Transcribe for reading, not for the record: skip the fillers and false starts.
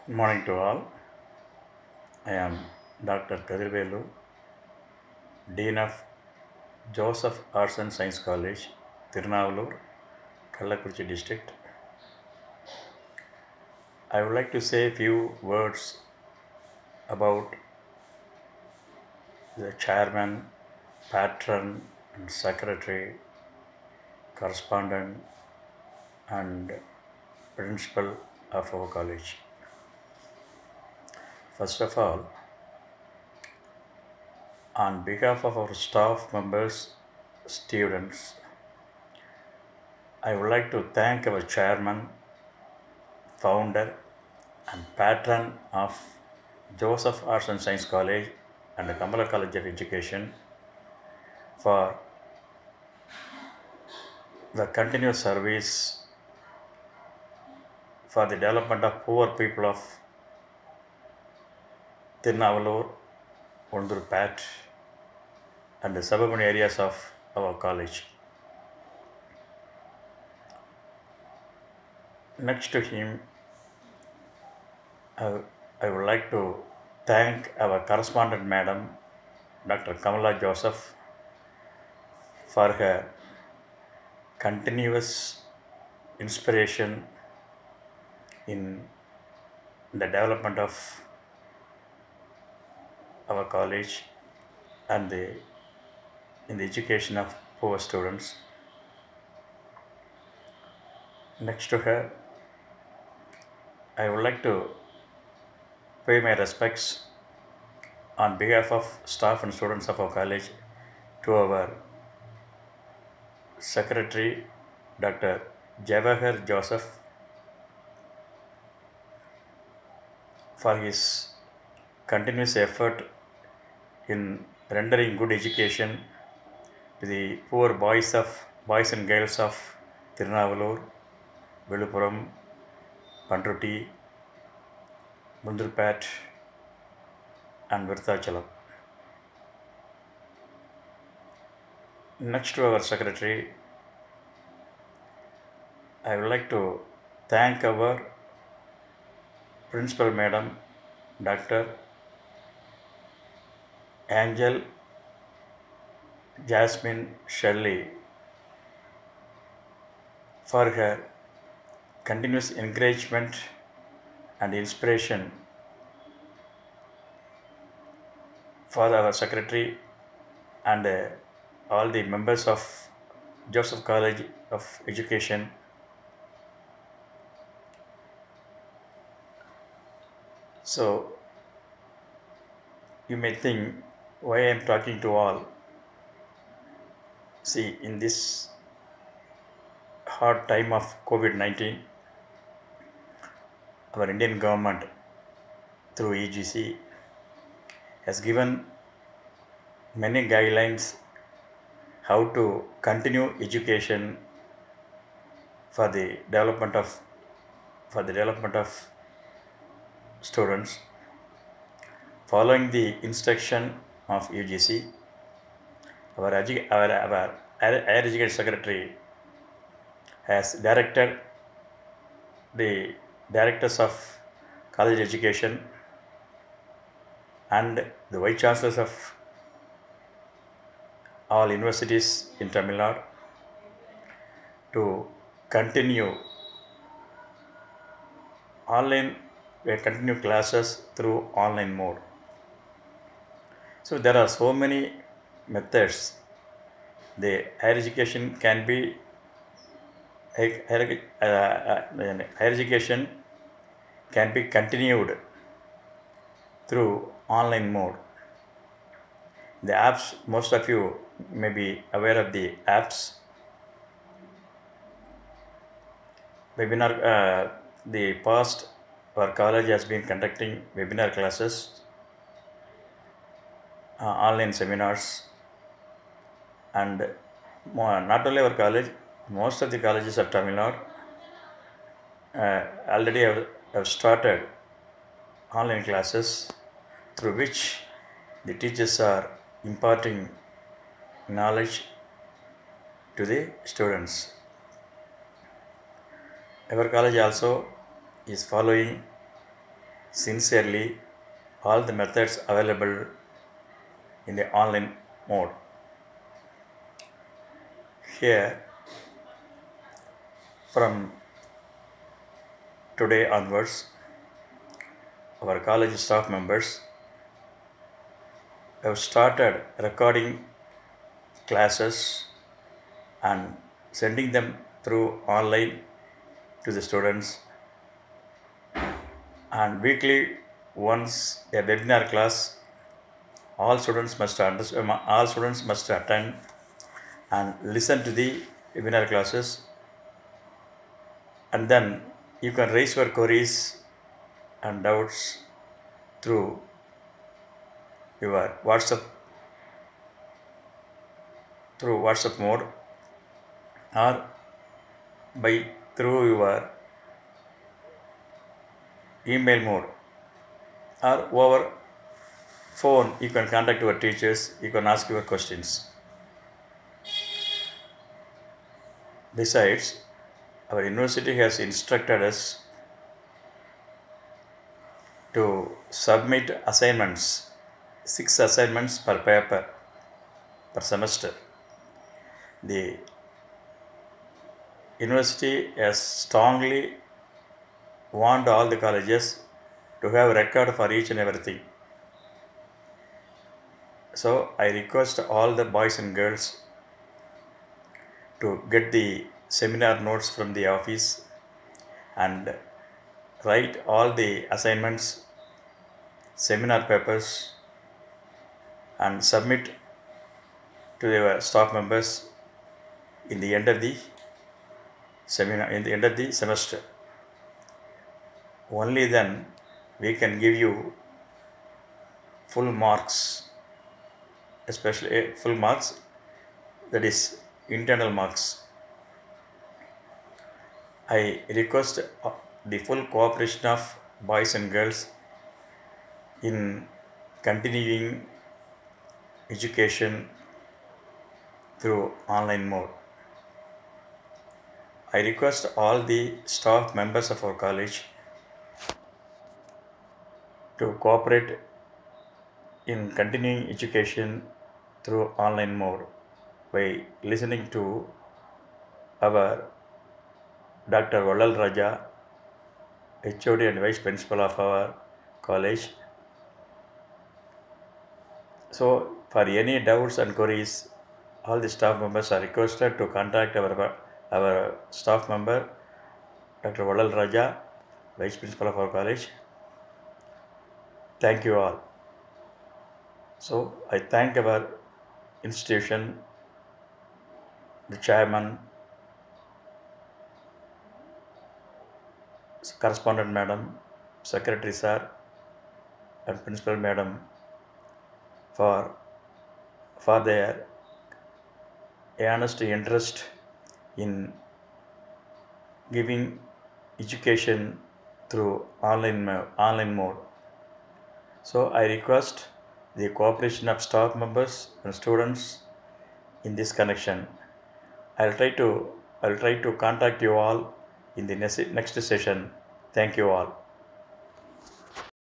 Good morning to all. I am Dr. Kadirvelu, Dean of Joseph Arts and Science College, Tirunavallur, Kallakurichi district. I would like to say a few words about the chairman, patron, and secretary, correspondent, and principal of our college. First of all, on behalf of our staff members, students, I would like to thank our chairman, founder, and patron of Joseph Arts and Science College and the Kamala College of Education for the continuous service for the development of poor people of Tirunavallur, Undurpat, and the suburban areas of our college. Next to him, I, I would like to thank our correspondent madam, Dr. Kamala Joseph, for her continuous inspiration in the development of our college and in the education of poor students. Next to her, I would like to pay my respects on behalf of staff and students of our college to our secretary, Dr. Jawahar Joseph, for his continuous effort in rendering good education to the poor boys and girls of Tirunavallur, Vilupuram, Pandruti, Mundurpat, and Virthachalam. Next to our secretary, I would like to thank our principal madam, Dr. Angel Jasmine Shelley, for her continuous encouragement and inspiration for our secretary and all the members of Joseph College of Education. So you may think why I am talking to all. See, in this hard time of COVID-19, our Indian government through EGC has given many guidelines how to continue education for the development of students. Following the instruction of UGC, our higher education secretary has directed the directors of college education and the vice chancellors of all universities in Tamil Nadu to continue continue classes through online mode. So there are so many methods. The higher education can be higher education can be continued through online mode. The apps, most of you may be aware of the apps. Webinar, the past our college has been conducting webinar classes, online seminars, and not only our college, most of the colleges of Tamil Nadu already have started online classes through which the teachers are imparting knowledge to the students. Our college also is following sincerely all the methods available in the online mode. Here, from today onwards, our college staff members have started recording classes and sending them through online to the students, and weekly once a webinar class all students must attend and listen to the webinar classes, and then you can raise your queries and doubts through your WhatsApp mode, or by through your email mode, or over phone you can contact your teachers, you can ask your questions. Besides, our university has instructed us to submit assignments, 6 assignments per paper per semester. The university has strongly warned all the colleges to have record for each and everything. So I request all the boys and girls to get the seminar notes from the office and write all the assignments, seminar papers, and submit to their staff members in the end of the semester. Only then we can give you full marks, especially full marks, that is internal marks. I request the full cooperation of boys and girls in continuing education through online mode. I request all the staff members of our college to cooperate in continuing education through online mode by listening to our Dr. Vallal Raja, HOD and Vice Principal of our college. So, for any doubts and queries, all the staff members are requested to contact our staff member, Dr. Vallal Raja, Vice Principal of our college. Thank you all. So, I thank our institution, the chairman, correspondent madam, secretary sir, and principal madam for their honest interest in giving education through online mode. So I request the cooperation of staff members and students in this connection. I'll try to contact you all in the next session. Thank you all.